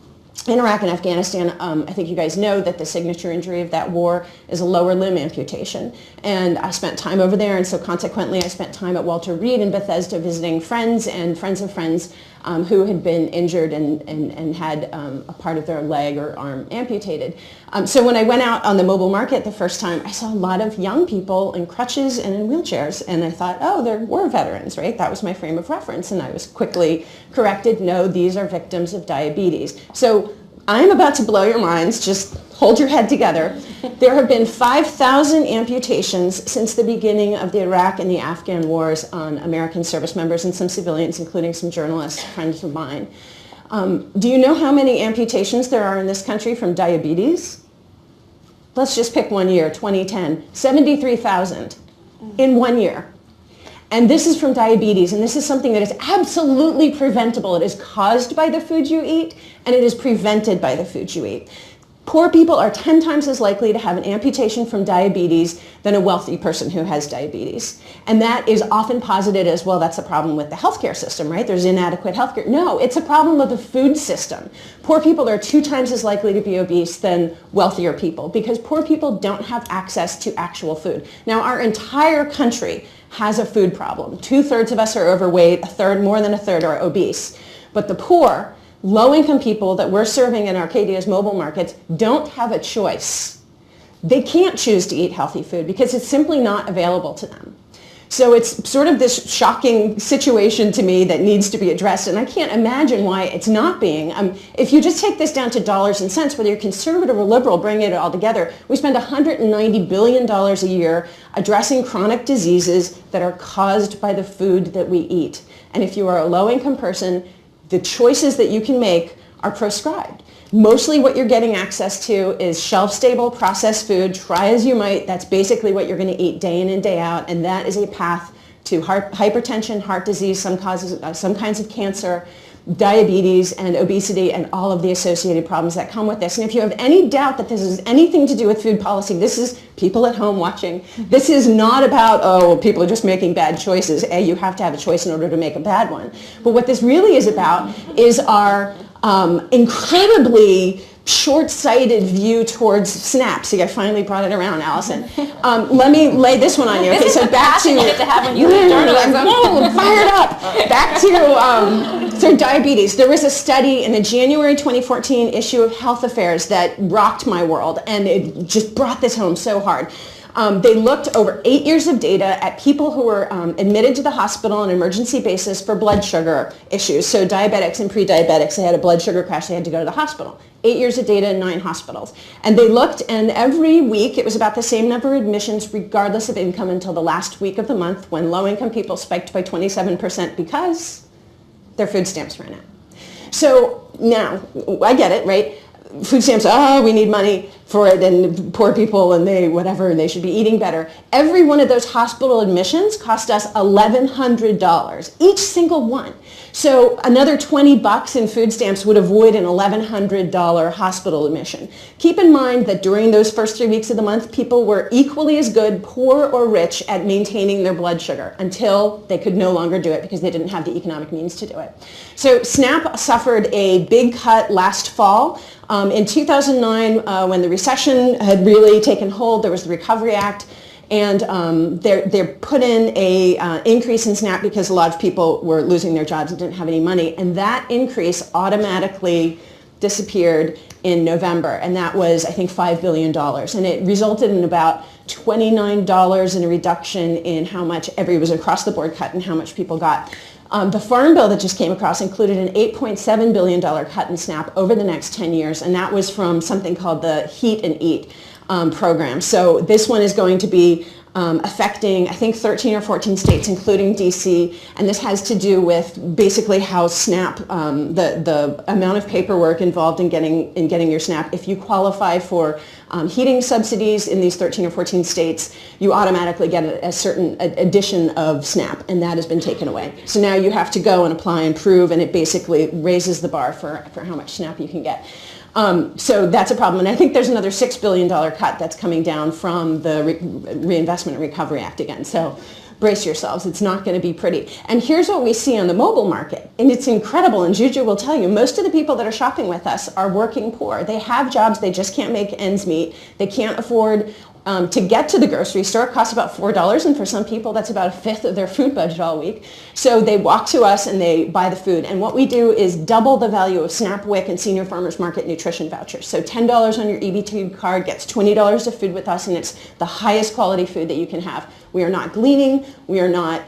in Iraq and Afghanistan, I think you guys know that the signature injury of that war is a lower limb amputation. And I spent time over there, and so consequently I spent time at Walter Reed in Bethesda visiting friends and friends of friends who had been injured and had a part of their leg or arm amputated. So when I went out on the mobile market the first time, I saw a lot of young people in crutches and in wheelchairs, and I thought, oh, they're war veterans, right? That was my frame of reference, and I was quickly corrected, no, these are victims of diabetes. So I'm about to blow your minds, just hold your head together. There have been 5,000 amputations since the beginning of the Iraq and the Afghan wars on American service members and some civilians, including some journalists, friends of mine. Do you know how many amputations there are in this country from diabetes? Let's just pick one year, 2010, 73,000 in 1 year. And this is from diabetes, and this is something that is absolutely preventable. It is caused by the food you eat, and it is prevented by the food you eat. Poor people are 10 times as likely to have an amputation from diabetes than a wealthy person who has diabetes. And that is often posited as, well, that's a problem with the healthcare system, right? There's inadequate healthcare. No, it's a problem with the food system. Poor people are 2 times as likely to be obese than wealthier people because poor people don't have access to actual food. Now, our entire country has a food problem. 2/3 of us are overweight, more than a third are obese. But the poor, low-income people that we're serving in Arcadia's mobile markets don't have a choice. They can't choose to eat healthy food because it's simply not available to them. So it's sort of this shocking situation to me that needs to be addressed, and I can't imagine why it's not being. If you just take this down to dollars and cents, whether you're conservative or liberal, bring it all together, we spend $190 billion a year addressing chronic diseases that are caused by the food that we eat. And if you are a low-income person, the choices that you can make are proscribed. Mostly what you're getting access to is shelf-stable processed food. Try as you might, that's basically what you're going to eat day in and day out, and that is a path to hypertension, heart disease, some kinds of cancer, diabetes, and obesity, and all of the associated problems that come with this. And if you have any doubt that this has anything to do with food policy, this is people at home watching. This is not about, oh, people are just making bad choices. You have to have a choice in order to make a bad one. But what this really is about is our incredibly short-sighted view towards SNAP. See, I finally brought it around, Allison. Let me lay this one on you. This Okay, is so the back passion to you get to have when you read journalism. I'm fired up. Back to so diabetes. There was a study in the January 2014 issue of Health Affairs that rocked my world, and it just brought this home so hard. They looked over 8 years of data at people who were admitted to the hospital on an emergency basis for blood sugar issues. So diabetics and pre-diabetics, they had a blood sugar crash, they had to go to the hospital. 8 years of data in 9 hospitals. And they looked, and every week it was about the same number of admissions regardless of income until the last week of the month when low-income people spiked by 27% because their food stamps ran out. So now, I get it, right? Food stamps, we need money for it, and poor people, and they should be eating better. Every one of those hospital admissions cost us $1,100, each single one. So another $20 in food stamps would avoid an $1,100 hospital admission. Keep in mind that during those first 3 weeks of the month, people were equally as good, poor or rich, at maintaining their blood sugar until they could no longer do it because they didn't have the economic means to do it. So SNAP suffered a big cut last fall. In 2009, when the recession had really taken hold, there was the Recovery Act, and they put in a increase in SNAP because a lot of people were losing their jobs and didn't have any money, and that increase automatically disappeared in November, and that was, I think, $5 billion, and it resulted in about $29 in a reduction in how much it was across the board cut and how much people got. The Farm Bill that just came across included an $8.7 billion cut in SNAP over the next 10 years, and that was from something called the Heat and Eat program. So this one is going to be affecting, I think, 13 or 14 states, including DC, and this has to do with basically how SNAP, the amount of paperwork involved in getting your SNAP. If you qualify for heating subsidies in these 13 or 14 states, you automatically get a certain addition of SNAP, and that has been taken away. So now you have to go and apply and prove, and it basically raises the bar for how much SNAP you can get. So that's a problem. And I think there's another $6 billion cut that's coming down from the Reinvestment and Recovery Act again. So brace yourselves. It's not going to be pretty. And here's what we see on the mobile market. And it's incredible. And Juju will tell you, most of the people that are shopping with us are working poor. They have jobs. They just can't make ends meet. They can't afford to get to the grocery store. It costs about $4, and for some people that's about a fifth of their food budget all week. So they walk to us and they buy the food. And what we do is double the value of SNAP, WIC, and Senior Farmers Market nutrition vouchers. So $10 on your EBT card gets $20 of food with us, and it's the highest quality food that you can have. We are not gleaning. We are not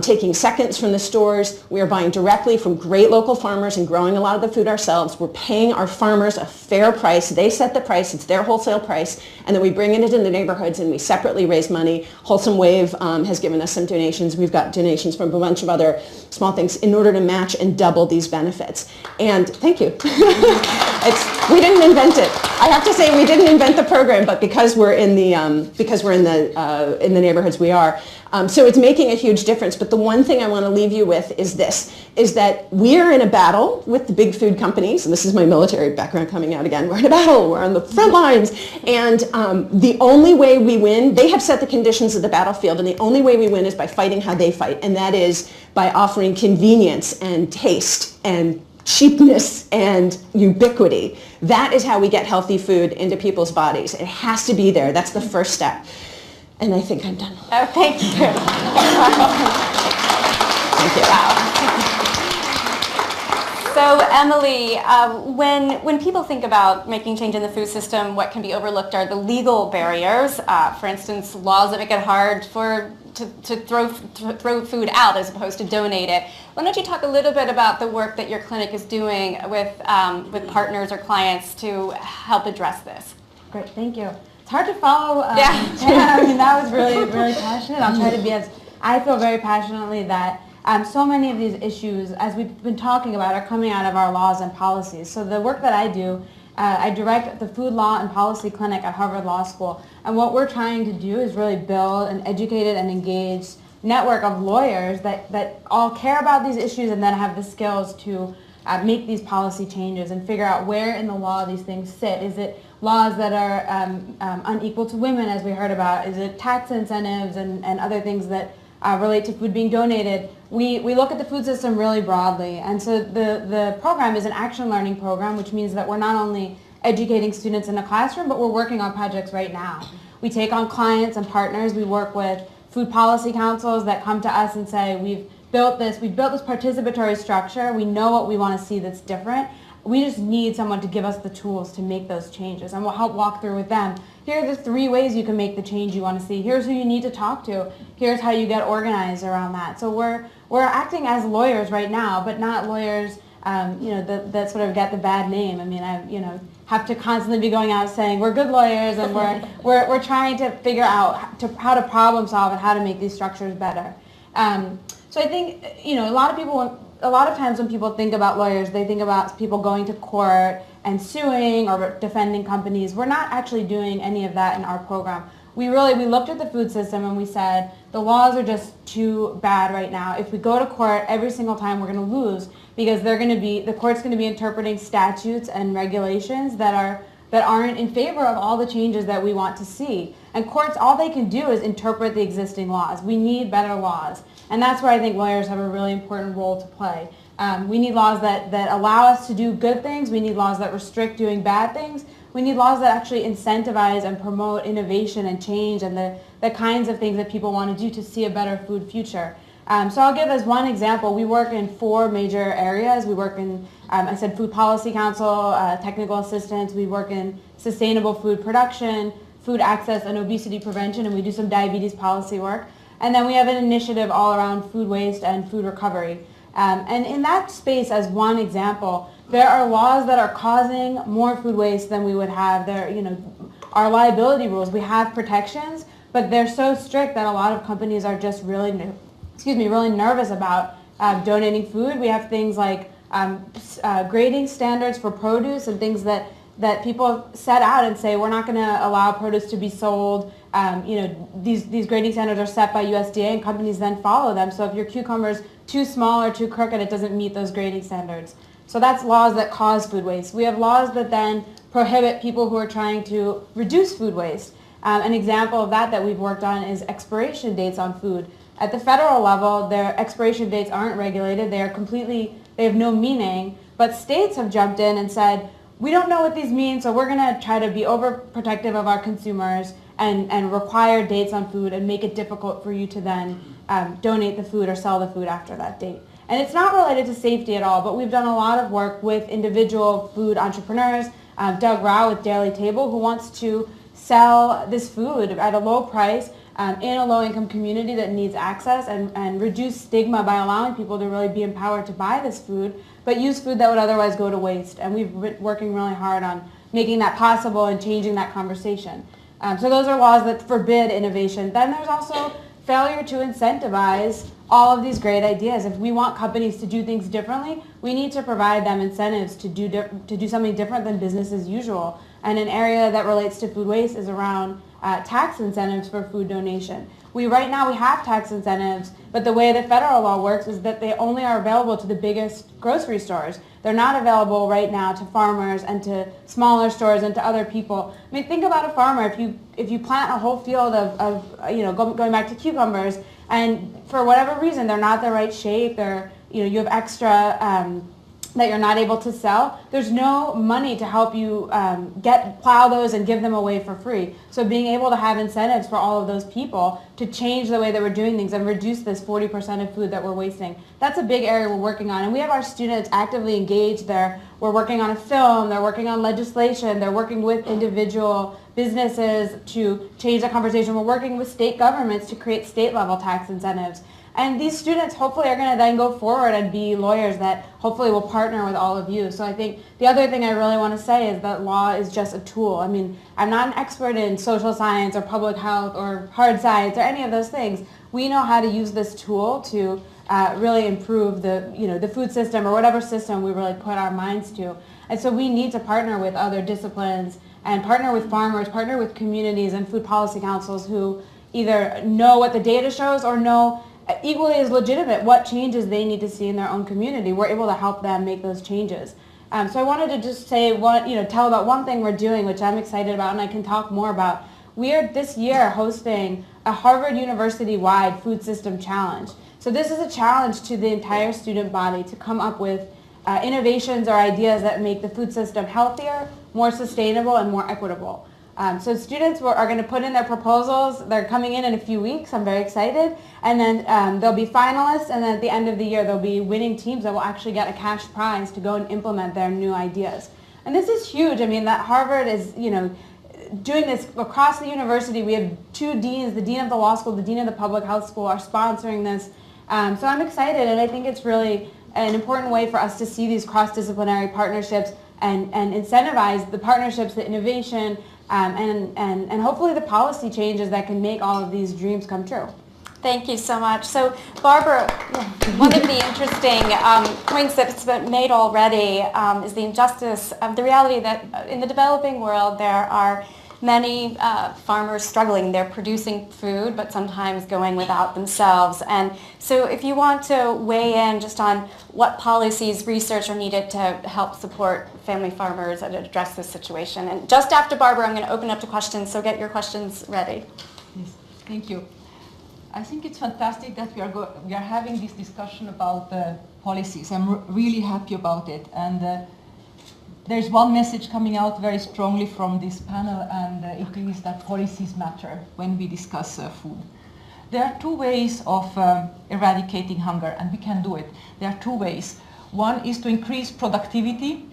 taking seconds from the stores. We are buying directly from great local farmers and growing a lot of the food ourselves. We're paying our farmers a fair price. They set the price. It's their wholesale price. And then we bring it into the neighborhoods and we separately raise money. Wholesome Wave has given us some donations. We've got donations from a bunch of other small things in order to match and double these benefits. And thank you. We didn't invent it. I have to say we didn't invent the program, but because we're in the neighborhoods we are. So it's making a huge difference. But the one thing I want to leave you with is that we're in a battle with the big food companies. And this is my military background coming out again. We're in a battle. We're on the front lines. And the only way we win, they have set the conditions of the battlefield. And the only way we win is by fighting how they fight. And that is by offering convenience and taste and cheapness and ubiquity. That is how we get healthy food into people's bodies. It has to be there. That's the first step. And I think I'm done. Oh, thank you. Thank you. Wow. So Emily, when people think about making change in the food system, what can be overlooked are the legal barriers. For instance, laws that make it hard to throw food out as opposed to donate it. Why don't you talk a little bit about the work that your clinic is doing with partners or clients to help address this? Great, thank you. It's hard to follow. Yeah. I mean, that was really, really passionate. I'll try to be I feel very passionately that so many of these issues, as we've been talking about, are coming out of our laws and policies. So the work that I do, I direct the Food Law and Policy Clinic at Harvard Law School. And what we're trying to do is really build an educated and engaged network of lawyers that all care about these issues and then have the skills to make these policy changes and figure out where in the law these things sit. Is it laws that are unequal to women, as we heard about? Is it tax incentives and other things that relate to food being donated? We look at the food system really broadly. And so the program is an action learning program, which means that we're not only educating students in the classroom, but we're working on projects right now. We take on clients and partners. We work with food policy councils that come to us and say, we've built this participatory structure. We know what we want to see that's different. We just need someone to give us the tools to make those changes, and we'll help walk through with them. Here are the 3 ways you can make the change you want to see. Here's who you need to talk to. Here's how you get organized around that. So we're acting as lawyers right now, but not lawyers that sort of get the bad name. I mean, I have to constantly be going out saying we're good lawyers, and we're trying to figure out how to problem solve and how to make these structures better. So I think a lot of times when people think about lawyers, they think about people going to court and suing or defending companies. We're not actually doing any of that in our program. We looked at the food system and we said the laws are just too bad right now. If we go to court every single time, we're going to lose, because the court's going to be interpreting statutes and regulations that aren't in favor of all the changes that we want to see. And courts, all they can do is interpret the existing laws. We need better laws. And that's where I think lawyers have a really important role to play. We need laws that allow us to do good things. We need laws that restrict doing bad things. We need laws that actually incentivize and promote innovation and change and the kinds of things that people want to do to see a better food future. So I'll give as one example. We work in 4 major areas. We work in, I said, Food Policy Council, technical assistance. We work in sustainable food production, food access and obesity prevention, and we do some diabetes policy work. And then we have an initiative all around food waste and food recovery. And in that space, as one example, there are laws that are causing more food waste than we would have. Our liability rules, we have protections, but they're so strict that a lot of companies are just really nervous about donating food. We have things like grading standards for produce and things that people set out and say we're not going to allow produce to be sold. These grading standards are set by USDA, and companies then follow them. So if your cucumber's too small or too crooked, it doesn't meet those grading standards. So that's laws that cause food waste. We have laws that then prohibit people who are trying to reduce food waste. An example of that we've worked on is expiration dates on food. At the federal level, their expiration dates aren't regulated. They have no meaning. But states have jumped in and said, we don't know what these mean, so we're going to try to be overprotective of our consumers and require dates on food and make it difficult for you to then donate the food or sell the food after that date. And it's not related to safety at all, but we've done a lot of work with individual food entrepreneurs. Doug Rao with Daily Table, who wants to sell this food at a low price in a low-income community that needs access and reduce stigma by allowing people to really be empowered to buy this food, but use food that would otherwise go to waste. And we've been working really hard on making that possible and changing that conversation. So those are laws that forbid innovation. Then there's also failure to incentivize all of these great ideas. If we want companies to do things differently, we need to provide them incentives to do something different than business as usual. And an area that relates to food waste is around tax incentives for food donation. Right now we have tax incentives, but the way the federal law works is that they only are available to the biggest grocery stores. They're not available right now to farmers and to smaller stores and to other people. I mean, think about a farmer. If you plant a whole field going back to cucumbers, and for whatever reason they're not the right shape, you have extra that you're not able to sell, there's no money to help you plow those and give them away for free. So being able to have incentives for all of those people to change the way that we're doing things and reduce this 40% of food that we're wasting, that's a big area we're working on. And we have our students actively engaged there. We're working on a film, they're working on legislation, they're working with individual businesses to change the conversation. We're working with state governments to create state-level tax incentives. And these students hopefully are going to then go forward and be lawyers that hopefully will partner with all of you. So I think the other thing I really want to say is that law is just a tool. I mean, I'm not an expert in social science or public health or hard science or any of those things. We know how to use this tool to really improve the food system or whatever system we really put our minds to. And so we need to partner with other disciplines and partner with farmers, partner with communities and food policy councils who either know what the data shows or know equally as legitimate what changes they need to see in their own community. We're able to help them make those changes. So I wanted to just say tell about one thing we're doing, which I'm excited about and I can talk more about. We are this year hosting a Harvard University-wide food system challenge. So this is a challenge to the entire student body to come up with innovations or ideas that make the food system healthier, more sustainable, and more equitable. So students are going to put in their proposals. They're coming in a few weeks. I'm very excited. And then there'll be finalists, and then at the end of the year, there'll be winning teams that will actually get a cash prize to go and implement their new ideas. And this is huge. I mean, that Harvard is, doing this across the university. We have 2 deans, the dean of the law school, the dean of the public health school are sponsoring this. So I'm excited, and I think it's really an important way for us to see these cross-disciplinary partnerships and incentivize the partnerships, the innovation, and hopefully the policy changes that can make all of these dreams come true. Thank you so much. So, Barbara, one of the interesting points that's been made already is the injustice of the reality that in the developing world there are many farmers struggling. They're producing food, but sometimes going without themselves. And so if you want to weigh in just on what policies, research are needed to help support family farmers and address this situation. And just after Barbara, I'm going to open up to questions, so get your questions ready. Yes, thank you. I think it's fantastic that we are having this discussion about policies. I'm really happy about it. And there's one message coming out very strongly from this panel, and it is that policies matter when we discuss food. There are 2 ways of eradicating hunger, and we can do it. There are 2 ways. One is to increase productivity.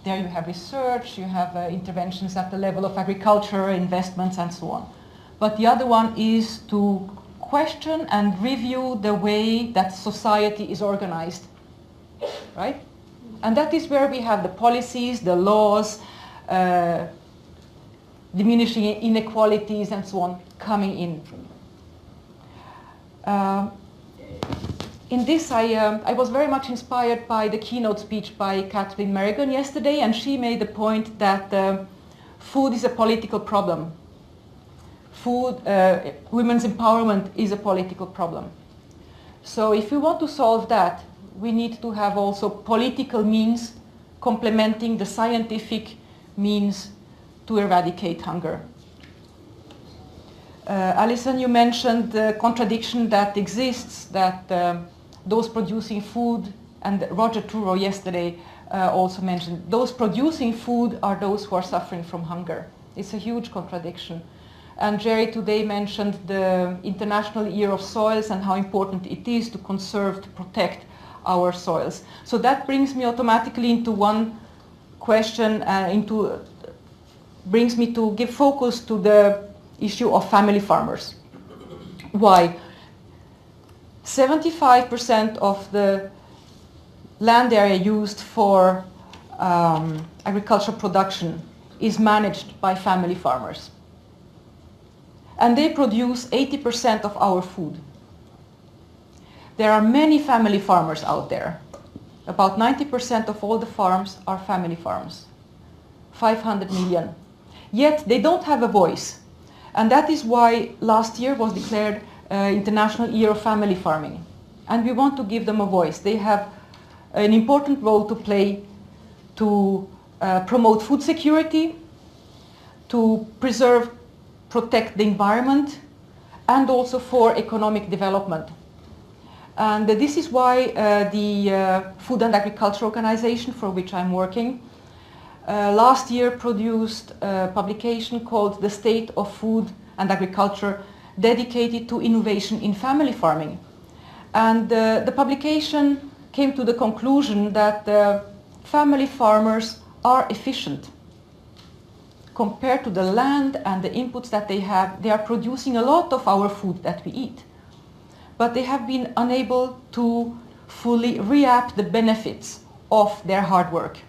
There you have research, you have interventions at the level of agriculture, investments, and so on. But the other one is to question and review the way that society is organized, right? And that is where we have the policies, the laws, diminishing inequalities and so on coming in. In this, I was very much inspired by the keynote speech by Kathleen Merrigan yesterday, and she made the point that food is a political problem. Food, women's empowerment is a political problem. So if we want to solve that, we need to have also political means complementing the scientific means to eradicate hunger. Allison, you mentioned the contradiction that exists, that those producing food, and Roger Turo yesterday also mentioned, those producing food are those who are suffering from hunger. It's a huge contradiction. And Jerry today mentioned the International Year of Soils and how important it is to conserve, to protect our soils. So that brings me automatically into one question, brings me to give focus to the issue of family farmers. Why? 75% of the land area used for agricultural production is managed by family farmers. And they produce 80% of our food. There are many family farmers out there. About 90% of all the farms are family farms. 500 million. Yet they don't have a voice. And that is why last year was declared International Year of Family Farming. And we want to give them a voice. They have an important role to play to promote food security, to preserve, protect the environment, and also for economic development. And this is why the Food and Agriculture Organization, for which I'm working, last year produced a publication called The State of Food and Agriculture, dedicated to innovation in family farming. And the publication came to the conclusion that family farmers are efficient. Compared to the land and the inputs that they have, they are producing a lot of our food that we eat. But they have been unable to fully reap the benefits of their hard work.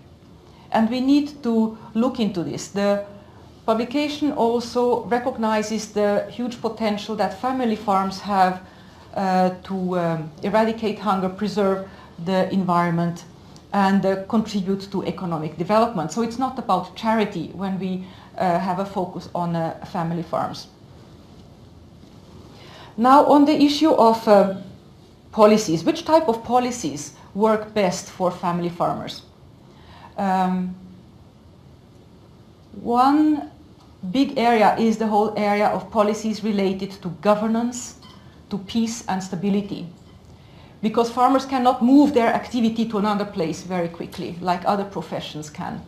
And we need to look into this. The publication also recognizes the huge potential that family farms have to eradicate hunger, preserve the environment, and contribute to economic development. So it's not about charity when we have a focus on family farms. Now on the issue of policies, which type of policies work best for family farmers? One big area is the whole area of policies related to governance, to peace and stability. because farmers cannot move their activity to another place very quickly, like other professions can.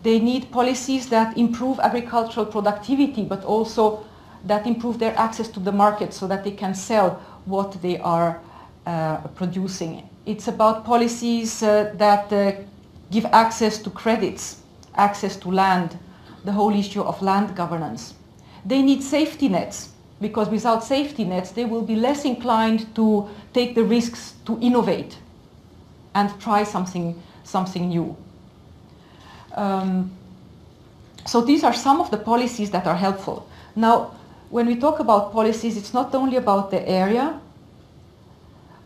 They need policies that improve agricultural productivity, but also that improve their access to the market so that they can sell what they are producing. It's about policies that give access to credits, access to land, the whole issue of land governance. They need safety nets, because without safety nets, they will be less inclined to take the risks to innovate and try something new. So these are some of the policies that are helpful. Now, when we talk about policies, it's not only about the area,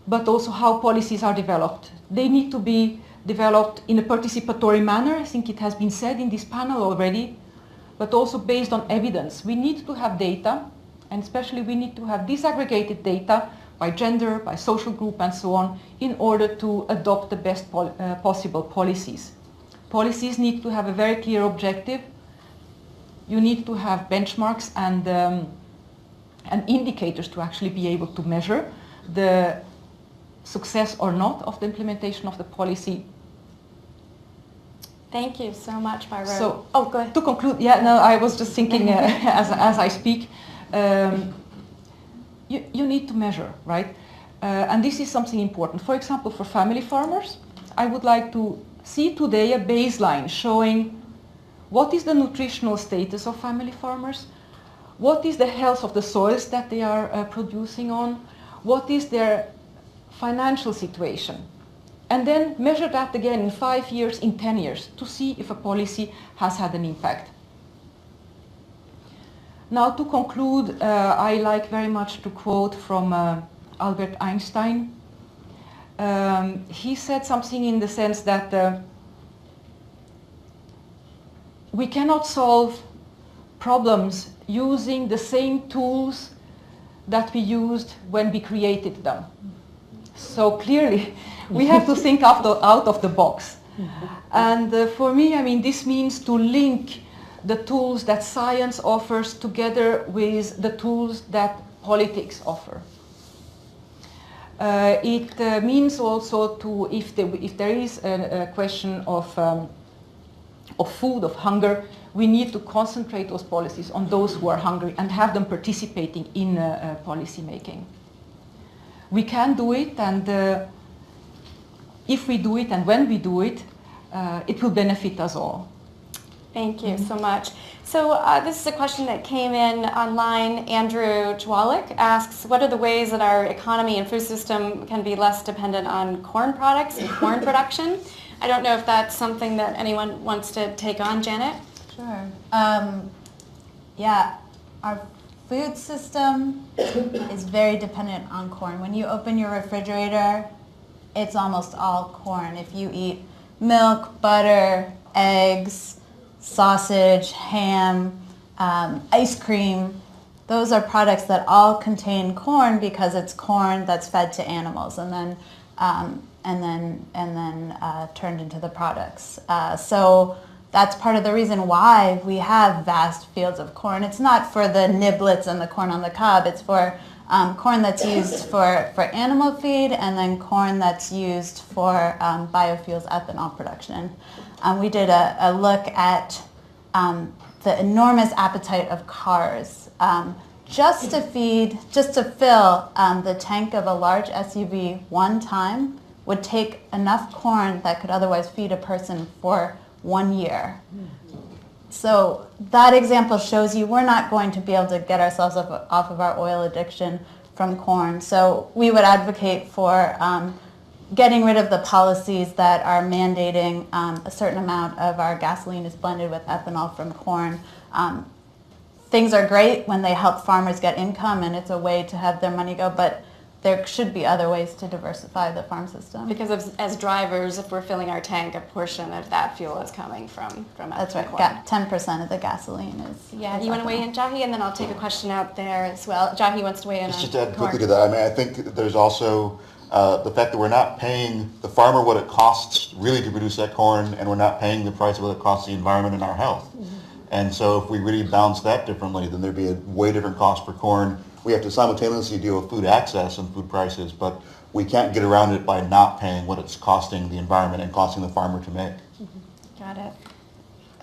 but also how policies are developed. They need to be developed in a participatory manner. I think it has been said in this panel already, but also based on evidence. We need to have data, and especially we need to have disaggregated data by gender, by social group, and so on, in order to adopt the best possible policies. Policies need to have a very clear objective. You need to have benchmarks and indicators to actually be able to measure the success or not of the implementation of the policy. Thank you so much, Myra. So, oh, go ahead. To conclude, I was just thinking as I speak, you need to measure, right? And this is something important. For example, for family farmers, I would like to see today a baseline showing what is the nutritional status of family farmers, what is the health of the soils that they are producing on, what is their financial situation, and then measure that again in 5 years, in 10 years, to see if a policy has had an impact. Now, to conclude, I like very much to quote from Albert Einstein. He said something in the sense that we cannot solve problems using the same tools that we used when we created them. So clearly, we have to think out of the box. And for me, I mean, this means to link the tools that science offers together with the tools that politics offer. It means also to, if there is a question of food, of hunger, we need to concentrate those policies on those who are hungry and have them participating in policy making. We can do it, and if we do it and when we do it, it will benefit us all. Thank you so much. So this is a question that came in online. Andrew Jwalik asks, what are the ways that our economy and food system can be less dependent on corn products and corn production? I don't know if that's something that anyone wants to take on. Janet? Sure. Yeah, our food system is very dependent on corn. When you open your refrigerator, it's almost all corn. If you eat milk, butter, eggs, sausage, ham, ice cream, those are products that all contain corn because it's corn that's fed to animals and then turned into the products. So that's part of the reason why we have vast fields of corn. It's not for the niblets and the corn on the cob. It's for corn that's used for animal feed, and then corn that's used for biofuels, ethanol production. We did a look at the enormous appetite of cars. Just to fill the tank of a large SUV one time would take enough corn that could otherwise feed a person for 1 year. So that example shows you we're not going to be able to get ourselves off of our oil addiction from corn. So we would advocate for getting rid of the policies that are mandating a certain amount of our gasoline is blended with ethanol from corn. Things are great when they help farmers get income and it's a way to have their money go, but there should be other ways to diversify the farm system. Because as drivers, if we're filling our tank, a portion of that fuel is coming from That's right. corn. 10% of the gasoline is. Yeah, do you want to weigh in, Jahi? And then I'll take a question out there as well. Jahi wants to weigh in on Just to add corn. quickly to that, I mean, I think there's also the fact that we're not paying the farmer what it costs really to produce that corn, and we're not paying the price of what it costs the environment and our health. Mm-hmm. And so if we really balance that differently, then there'd be a way different cost per corn we have to simultaneously deal with food access and food prices, but we can't get around it by not paying what it's costing the environment and costing the farmer to make. Got it.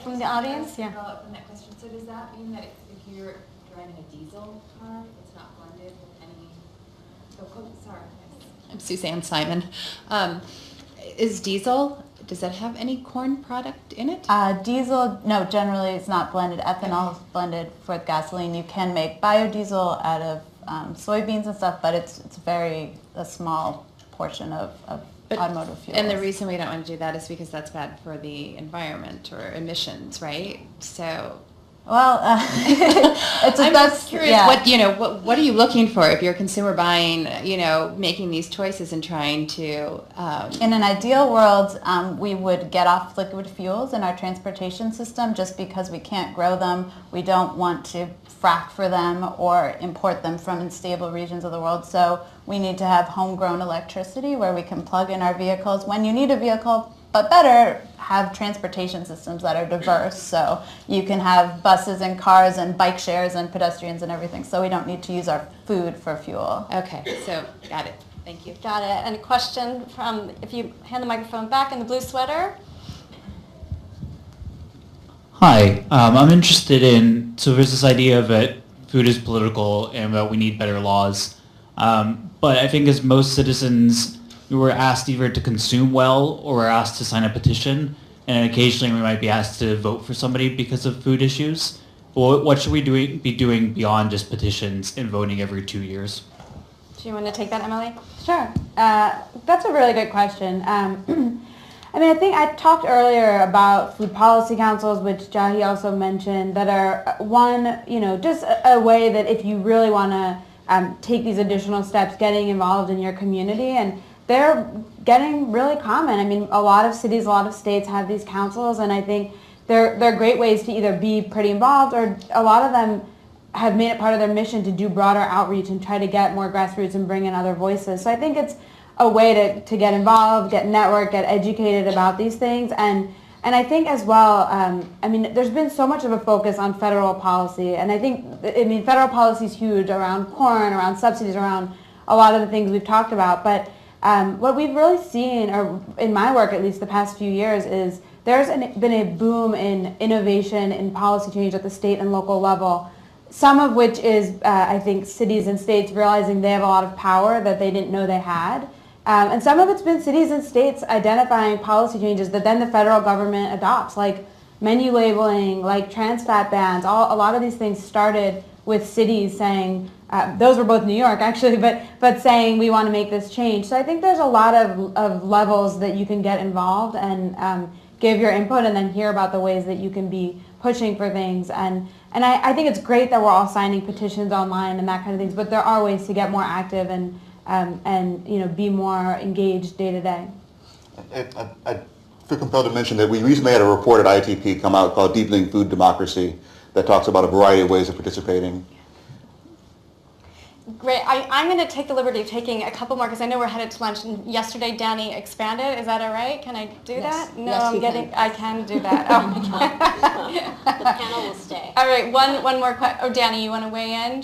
From the audience, yeah. Follow up on that question. So does that mean that if you're driving a diesel car, it's not blended with any? Sorry. I'm Suzanne Simon. Is diesel, does that have any corn product in it? Diesel, no, generally it's not blended. Ethanol is blended for gasoline. You can make biodiesel out of soybeans and stuff, but it's a small portion of automotive fuels. And the reason we don't want to do that is because that's bad for the environment or emissions, right? So, well, I'm just curious. Yeah. What are you looking for if you're a consumer buying? Making these choices and trying to. In an ideal world, we would get off liquid fuels in our transportation system just because we can't grow them. We don't want to frack for them or import them from unstable regions of the world. So we need to have homegrown electricity where we can plug in our vehicles when you need a vehicle, but better have transportation systems that are diverse. So you can have buses and cars and bike shares and pedestrians and everything. So we don't need to use our food for fuel. Okay, so got it. Thank you. Got it. And a question from, if you hand the microphone back, in the blue sweater. Hi, I'm interested in, so there's this idea that food is political and that we need better laws. But I think as most citizens, we were asked either to consume well or we're asked to sign a petition, and occasionally we might be asked to vote for somebody because of food issues. Well, what should we be doing beyond just petitions and voting every 2 years? Do you want to take that, Emily? Sure. That's a really good question. I think I talked earlier about food policy councils, which Jahi also mentioned, that are just a way that if you really want to take these additional steps, getting involved in your community, and they're getting really common. I mean, a lot of cities, a lot of states have these councils, and I think they're great ways to either be pretty involved, or a lot of them have made it part of their mission to do broader outreach and try to get more grassroots and bring in other voices. So I think it's a way to get involved, get networked, get educated about these things. And I think as well, there's been so much of a focus on federal policy. And I think, federal policy is huge around corn, around subsidies, around a lot of the things we've talked about. But what we've really seen, or in my work at least the past few years, is there's been a boom in innovation and policy change at the state and local level. Some of which is, I think, cities and states realizing they have a lot of power that they didn't know they had. And some of it's been cities and states identifying policy changes that then the federal government adopts, like menu labeling, like trans fat bans. A lot of these things started with cities saying, those were both New York actually, but saying we want to make this change. So I think there's a lot of levels that you can get involved and give your input and then hear about the ways that you can be pushing for things. And I think it's great that we're all signing petitions online and that kind of things, but there are ways to get more active and be more engaged day to day. I feel compelled to mention that we recently had a report at ITP come out called Deepening Food Democracy that talks about a variety of ways of participating. Great. I'm going to take the liberty of taking a couple more because I know we're headed to lunch. And yesterday, Danny expanded. Is that all right? Can I do that? No, Yes, I can do that. Oh. The panel will stay. All right. One more question. Oh, Danny, you want to weigh in?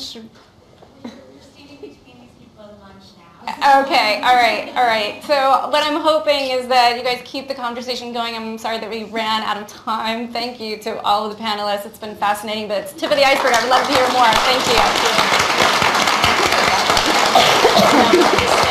Okay, all right. So what I'm hoping is that you guys keep the conversation going. I'm sorry that we ran out of time. Thank you to all of the panelists. It's been fascinating, but it's tip of the iceberg. I would love to hear more. Thank you.